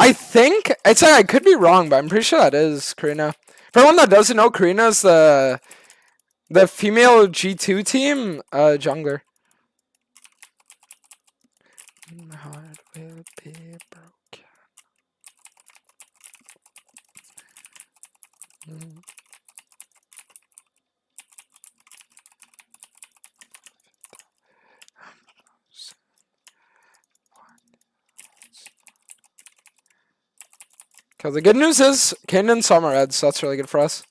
I think it's I could be wrong, but I'm pretty sure that is Karina. For anyone that doesn't know, Karina is the female G2 team jungler. My heart will be broken. Okay, the good news is Kayn and Summer Reds, so that's really good for us.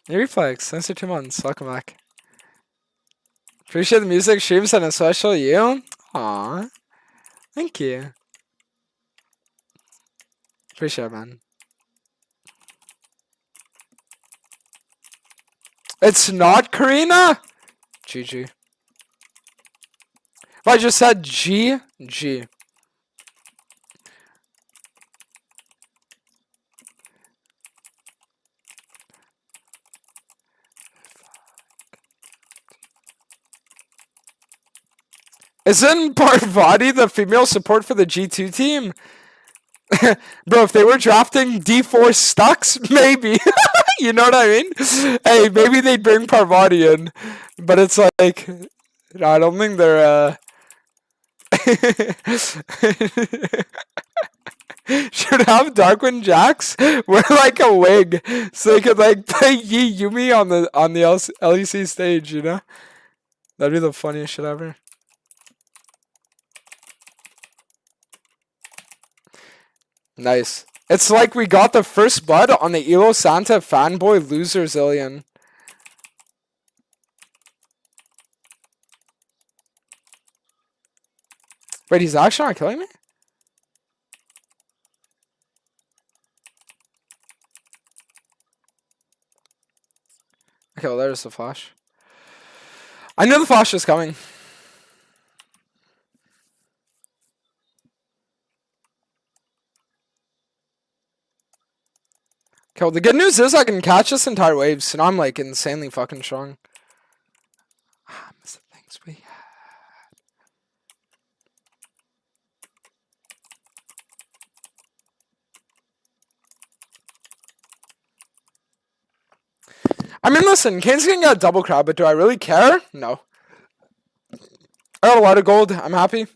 New Reflex, thanks for 2 months. Welcome back. Appreciate the music streams and especially you. Aww. Thank you. Appreciate it, man. It's not Karina? GG. I just said GG. Isn't Parvati the female support for the G2 team? Bro, if they were drafting D4 Stux, maybe. You know what I mean? Hey, maybe they'd bring Parvati in. But it's like, no, I don't think they're, should have Darkwind Jax wear like a wig so they could like play Yi Yumi on the LEC stage, you know? That'd be the funniest shit ever. Nice. It's like we got the first blood on the Elo Santa fanboy loser Zillion. Wait, he's actually not killing me? Okay, well, there's the flash. I knew the flash was coming. Okay, well, the good news is I can catch this entire wave, so now I'm like insanely fucking strong. I miss the things we had. I mean, listen, Kayn's gonna get a double crab, but do I really care? No. I got a lot of gold. I'm happy.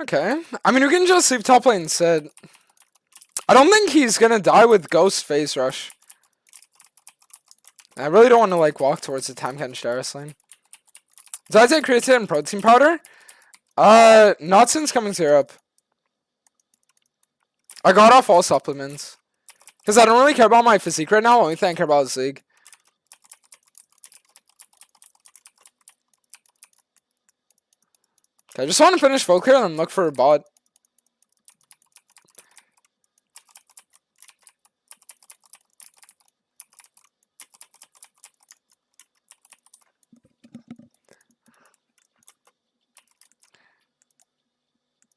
Okay. I mean, we can just leave top lane instead. I don't think he's gonna die with Ghost Phase Rush. I really don't want to like walk towards the Tamken Darius lane. Did I take creatine and protein powder? Not since coming to Europe. I got off all supplements. Because I don't really care about my physique right now. Only thing I care about is League. Okay, I just want to finish full clear and then look for a bot.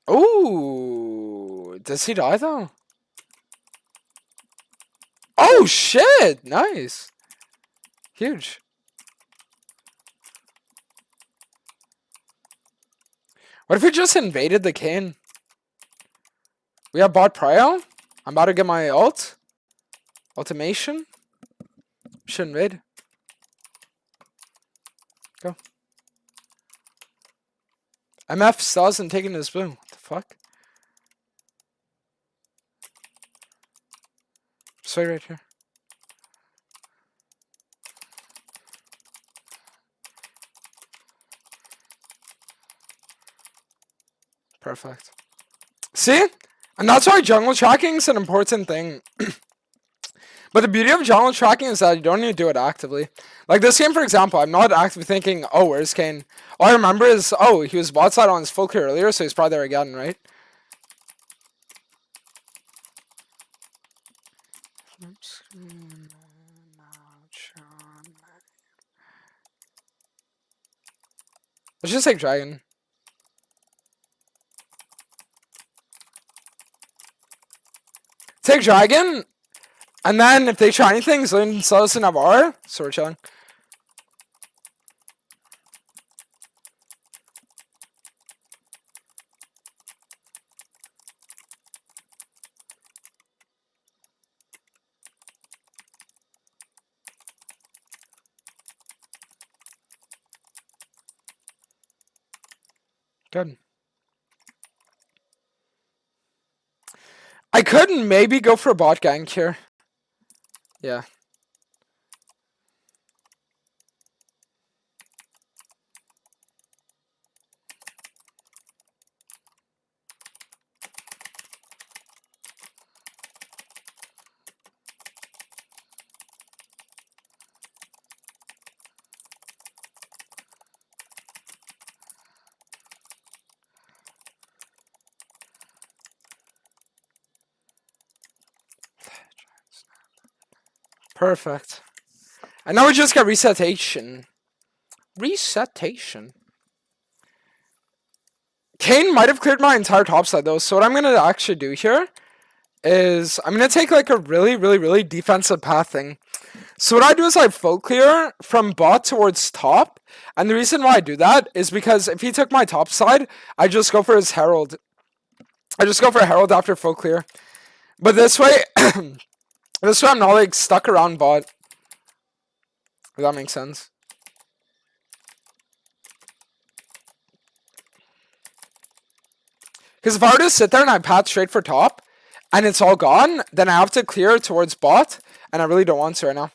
Ooh, does he die though? Oh shit! Nice, huge. What if we just invaded the Kayn? We have bot prio. I'm about to get my ultimation. Should invade. Go. MF still hasn't taken his blue. What the fuck? Just wait right here. Perfect. See? And that's why jungle tracking is an important thing. But the beauty of jungle tracking is that you don't need to do it actively. Like this game, for example, I'm not actively thinking, oh, where's Kayn? All I remember is, oh, he was bot side on his full clear earlier, so he's probably there again, right? Let's just take dragon. Take dragon, and then if they try anything, Zillion sells us an Navarre, so we're chilling. Good. I could maybe go for a bot gank here. Yeah. Perfect. And now we just got resetation. Resetation. Kayn might have cleared my entire top side though, so what I'm gonna actually do here is I'm gonna take like a really defensive path thing. So what I do is I full clear from bot towards top, and the reason why I do that is because if he took my top side, I just go for his herald. I just go for a herald after full clear. But this way, this way I'm not like stuck around bot. If that makes sense. Because if I were to sit there and I path straight for top, and it's all gone, then I have to clear towards bot, and I really don't want to right now.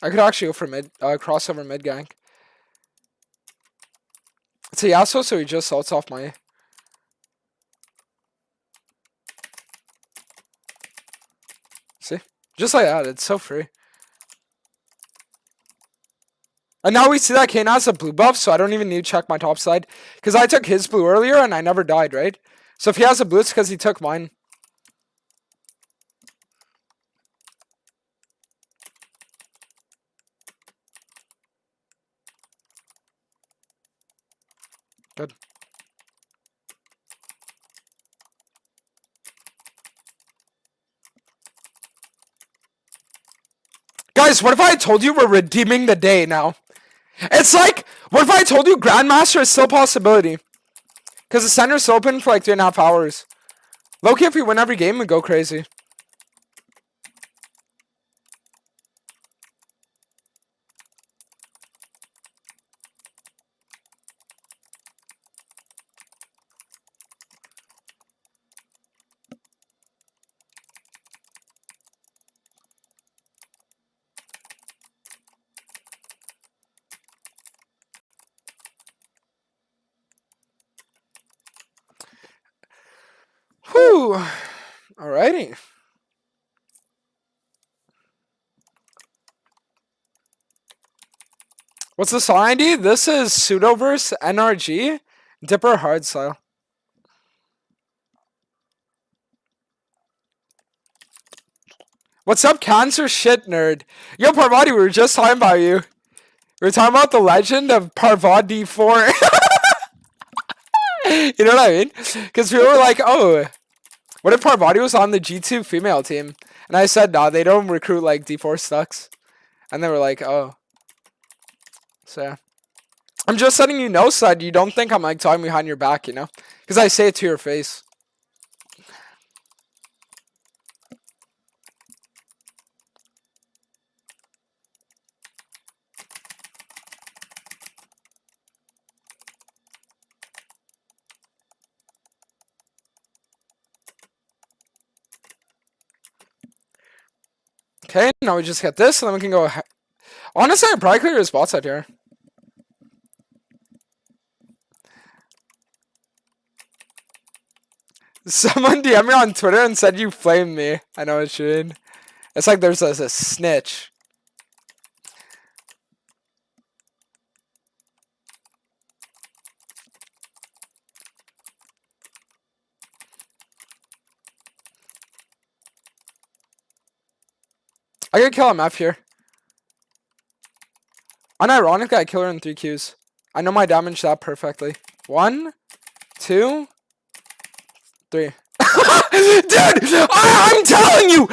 I could actually go for mid, crossover mid gank. It's a Yasuo, so he just salts off my... See? Just like that, it's so free. And now we see that Kayn has a blue buff, so I don't even need to check my top side. Because I took his blue earlier, and I never died, right? So if he has a blue, it's because he took mine. Good. Guys, what if I told you we're redeeming the day now? It's like, what if I told you Grandmaster is still a possibility? Because the center's open for like 3.5 hours. Low-key, if we win every game, we go crazy. Whew. Alrighty. What's the song ID? This is Pseudoverse NRG Dipper Hardstyle. What's up, cancer shit nerd? Yo, Parvati, we were just talking about you. We were talking about the legend of Parvati D4. You know what I mean? Because people were like, oh, what if Parvati was on the G2 female team? And I said, nah, they don't recruit like D4 stocks. And they were like, oh. So, yeah. I'm just letting you know so that you don't think I'm like talking behind your back, you know? Because I say it to your face. Okay, now we just get this, and then we can go... Honestly, I'd probably clear his bot side here. Someone DM me on Twitter and said you flamed me. I know what you mean. It's like there's a snitch. I gotta kill MF here. Unironically, I kill her in 3 Qs. I know my damage that perfectly. 1, 2, 3. Dude, I'm telling you,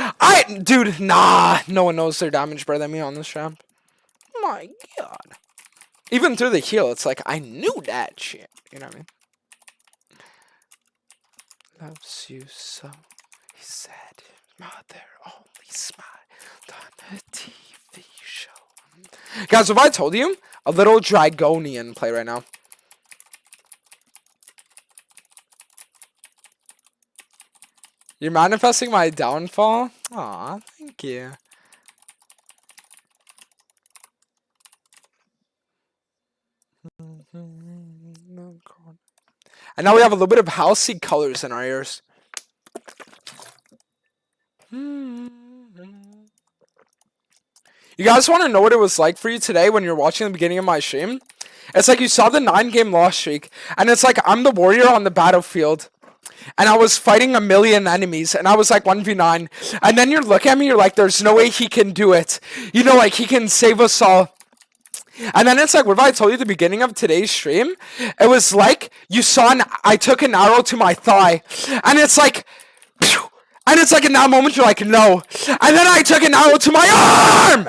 dude, nah, no one knows their damage better than me on this ramp. My God. Even through the heal, it's like, I knew that shit. You know what I mean? Loves you so, he said, mother only smiled on a TV show. Guys, if I told you, a little Dragonian play right now. You're manifesting my downfall? Aw, thank you. And now we have a little bit of housey colors in our ears. You guys want to know what it was like for you today when you're watching the beginning of my stream? It's like you saw the 9-game loss streak, and it's like I'm the warrior on the battlefield, and I was fighting a million enemies, and I was like 1v9, and then you're looking at me, you're like, there's no way he can do it. You know, like, he can save us all. And then it's like, what if I told you at the beginning of today's stream? It was like you saw I took an arrow to my thigh, and it's like, phew, and it's like in that moment you're like, no. And then I took an arrow to my arm,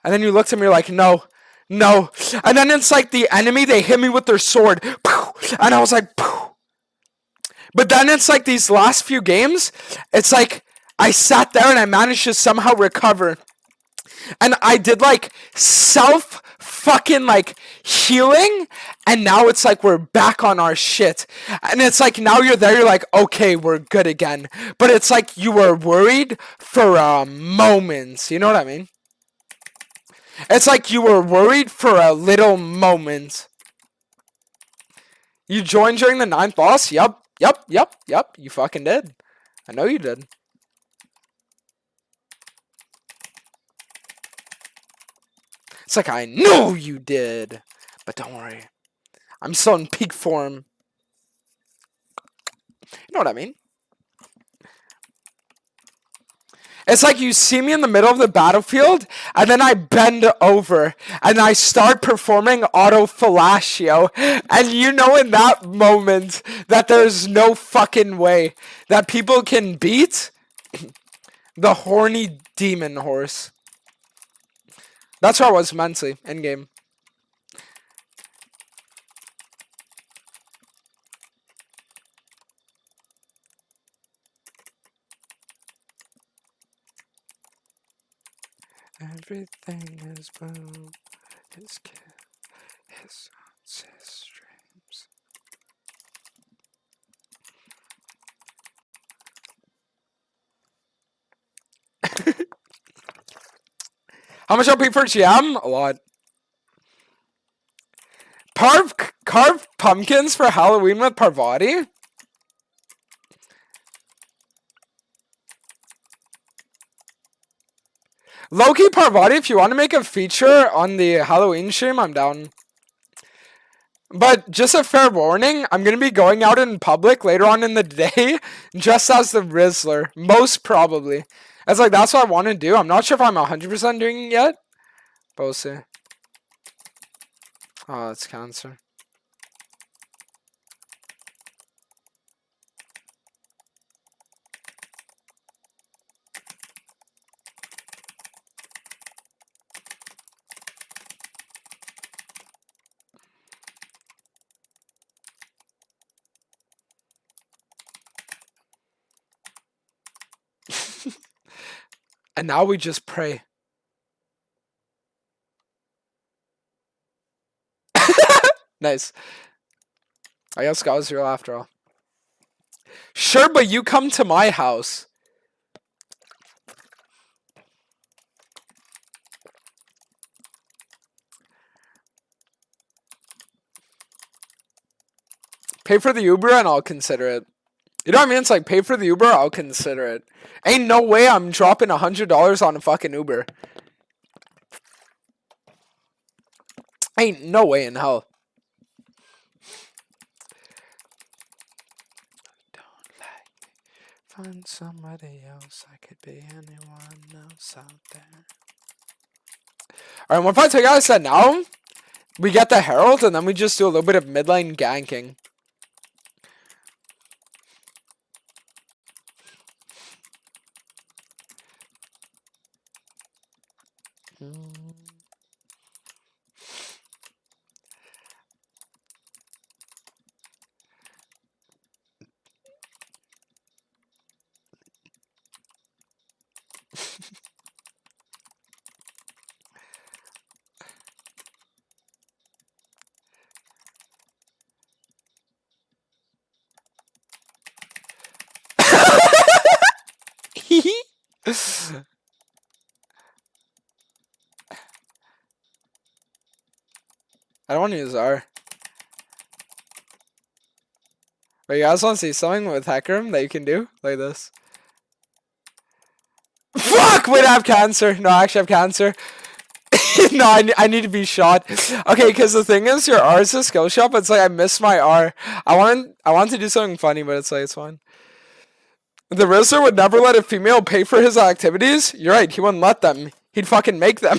and then you looked at me, you're like, no, no. And then it's like the enemy, they hit me with their sword, and I was like, phew. But then it's like these last few games, it's like I sat there and I managed to somehow recover, and I did like self fucking like healing, and now it's like we're back on our shit, and it's like now you're there, you're like, okay, we're good again, but it's like you were worried for moments, you know what I mean? It's like you were worried for a little moment. You joined during the 9th loss? Yep, you fucking did. I know you did. It's like, I know you did. But don't worry. I'm still in peak form. You know what I mean? It's like you see me in the middle of the battlefield, and then I bend over, and I start performing auto fellatio, and you know in that moment that there's no fucking way that people can beat the horny demon horse. That's where I was mentally, in-game. Everything is blue. His kid, his dreams. How much I'll pay for GM? A lot. Carve pumpkins for Halloween with Parvati? Low-key Parvati, if you want to make a feature on the Halloween stream, I'm down. But just a fair warning, I'm going to be going out in public later on in the day, just as the Rizzler, most probably. It's like, that's what I want to do. I'm not sure if I'm 100% doing it yet, but we'll see. Oh, it's cancer. And now we just pray. Nice. I guess God was real after all. Sure, but you come to my house. Pay for the Uber and I'll consider it. You know what I mean? It's like, pay for the Uber, I'll consider it. Ain't no way I'm dropping $100 on a fucking Uber. Ain't no way in hell. Don't like me. Find somebody else. I could be anyone else out there. Alright, what if I take out a set now? We get the Herald, and then we just do a little bit of mid lane ganking. I don't want to use R. But you guys want to see something with Hecarim that you can do? Like this. Fuck! Wait, I have cancer. No, I actually have cancer. No, I need to be shot. Okay, because the thing is, your R is a skill shot, but it's like I missed my R. I want to do something funny, but it's like, it's fine. The Rizzler would never let a female pay for his activities? You're right, he wouldn't let them. He'd fucking make them.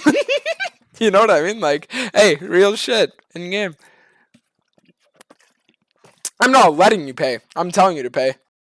You know what I mean? Like, hey, real shit in game. I'm not letting you pay. I'm telling you to pay.